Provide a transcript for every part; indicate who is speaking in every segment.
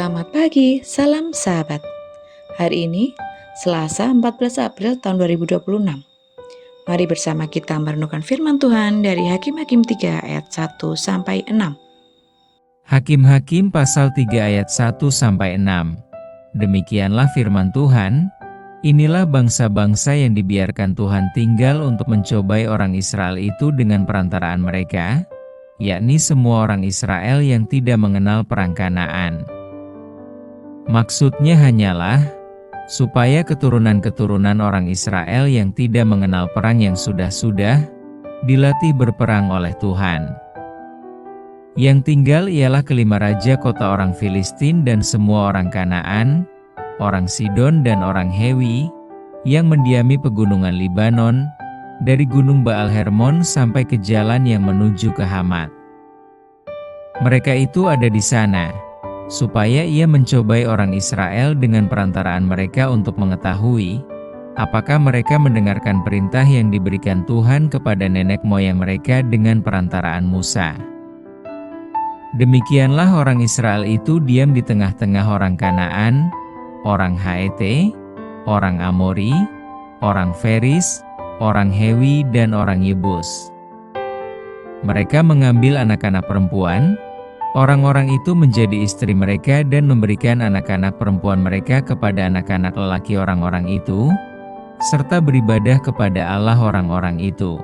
Speaker 1: Selamat pagi, salam sahabat. Hari ini, Selasa 14 April tahun 2026. Mari bersama kita merenungkan firman Tuhan dari Hakim-Hakim 3 ayat 1 sampai 6.
Speaker 2: Hakim-Hakim pasal 3 ayat 1 sampai 6. Demikianlah firman Tuhan, inilah bangsa-bangsa yang dibiarkan Tuhan tinggal untuk mencobai orang Israel itu dengan perantaraan mereka, yakni semua orang Israel yang tidak mengenal perang Kanaan. Maksudnya hanyalah supaya keturunan-keturunan orang Israel yang tidak mengenal perang yang sudah-sudah dilatih berperang oleh Tuhan. Yang tinggal ialah kelima raja kota orang Filistin dan semua orang Kanaan, orang Sidon dan orang Hewi, yang mendiami pegunungan Libanon, dari gunung Baal Hermon sampai ke jalan yang menuju ke Hamat. Mereka itu ada di sana, supaya ia mencobai orang Israel dengan perantaraan mereka untuk mengetahui, apakah mereka mendengarkan perintah yang diberikan Tuhan kepada nenek moyang mereka dengan perantaraan Musa. Demikianlah orang Israel itu diam di tengah-tengah orang Kanaan, orang Het, orang Amori, orang Feris, orang Hewi dan orang Yebus. Mereka mengambil anak-anak perempuan, orang-orang itu menjadi istri mereka dan memberikan anak-anak perempuan mereka kepada anak-anak lelaki orang-orang itu, serta beribadah kepada Allah orang-orang itu.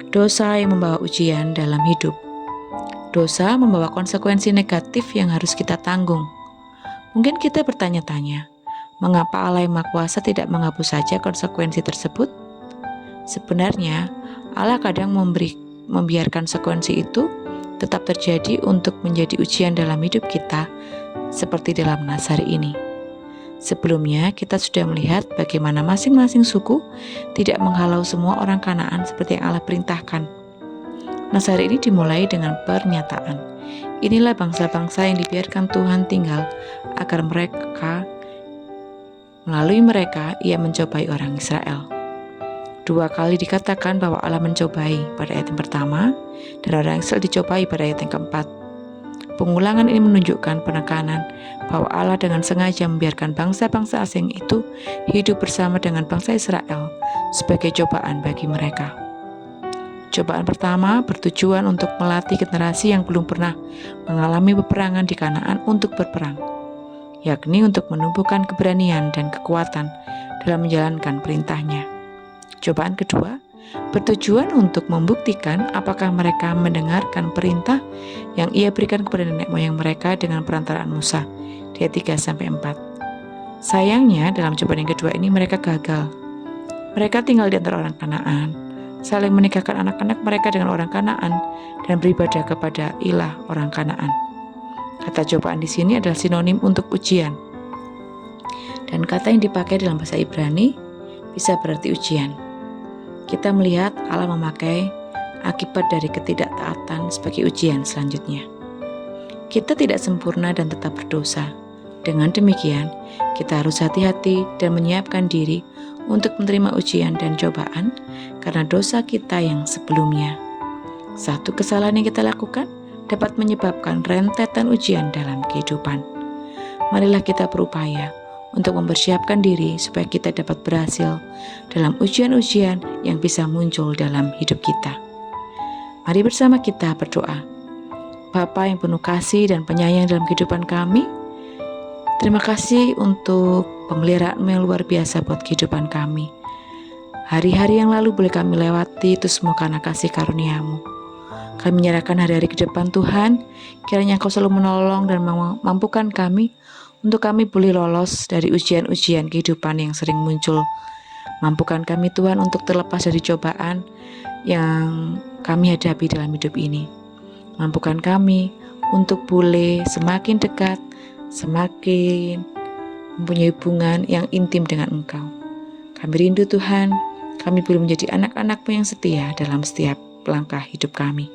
Speaker 1: Dosa yang membawa ujian dalam hidup. Dosa membawa konsekuensi negatif yang harus kita tanggung. Mungkin kita bertanya-tanya, mengapa Allah yang Maha Kuasa tidak menghapus saja konsekuensi tersebut? Sebenarnya, Allah kadang membiarkan konsekuensi itu tetap terjadi untuk menjadi ujian dalam hidup kita, seperti dalam nas hari ini. Sebelumnya, kita sudah melihat bagaimana masing-masing suku tidak menghalau semua orang Kanaan seperti yang Allah perintahkan. Nas hari ini dimulai dengan pernyataan, inilah bangsa-bangsa yang dibiarkan Tuhan tinggal, agar melalui mereka ia mencobai orang Israel. 2 kali dikatakan bahwa Allah mencobai pada ayat yang pertama, dan orang Israel dicobai pada ayat yang keempat. Pengulangan ini menunjukkan penekanan bahwa Allah dengan sengaja membiarkan bangsa-bangsa asing itu hidup bersama dengan bangsa Israel sebagai cobaan bagi mereka. Cobaan pertama bertujuan untuk melatih generasi yang belum pernah mengalami peperangan di Kanaan untuk berperang, yakni untuk menumbuhkan keberanian dan kekuatan dalam menjalankan perintahnya. Cobaan kedua bertujuan untuk membuktikan apakah mereka mendengarkan perintah yang ia berikan kepada nenek moyang mereka dengan perantaraan Musa di ayat 3-4. Sayangnya dalam cobaan yang kedua ini mereka gagal. Mereka tinggal di antara orang Kanaan, saling menikahkan anak-anak mereka dengan orang Kanaan dan beribadah kepada ilah orang Kanaan. Kata cobaan di sini adalah sinonim untuk ujian. Dan kata yang dipakai dalam bahasa Ibrani bisa berarti ujian. Kita melihat Allah memakai akibat dari ketidaktaatan sebagai ujian selanjutnya. Kita tidak sempurna dan tetap berdosa. Dengan demikian, kita harus hati-hati dan menyiapkan diri untuk menerima ujian dan cobaan karena dosa kita yang sebelumnya. Satu kesalahan yang kita lakukan dapat menyebabkan rentetan ujian dalam kehidupan. Marilah kita berupaya untuk mempersiapkan diri supaya kita dapat berhasil dalam ujian-ujian yang bisa muncul dalam hidup kita. Mari bersama kita berdoa. Bapa yang penuh kasih dan penyayang dalam kehidupan kami, terima kasih untuk pemeliharaan-Mu yang luar biasa buat kehidupan kami. Hari-hari yang lalu boleh kami lewati itu semua karena kasih karunia-Mu. Kami menyerahkan hari-hari ke depan Tuhan, kiranya Engkau selalu menolong dan memampukan kami untuk kami boleh lolos dari ujian-ujian kehidupan yang sering muncul. Mampukan kami Tuhan untuk terlepas dari cobaan yang kami hadapi dalam hidup ini. Mampukan kami untuk boleh semakin dekat, semakin mempunyai hubungan yang intim dengan Engkau. Kami rindu Tuhan, kami boleh menjadi anak-anak-Mu yang setia dalam setiap langkah hidup kami.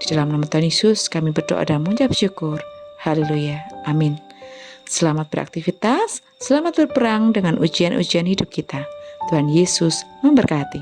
Speaker 1: Di dalam nama Tuhan Yesus kami berdoa dan mengucap syukur. Haleluya. Amin. Selamat beraktivitas, selamat berperang dengan ujian-ujian hidup kita. Tuhan Yesus memberkati.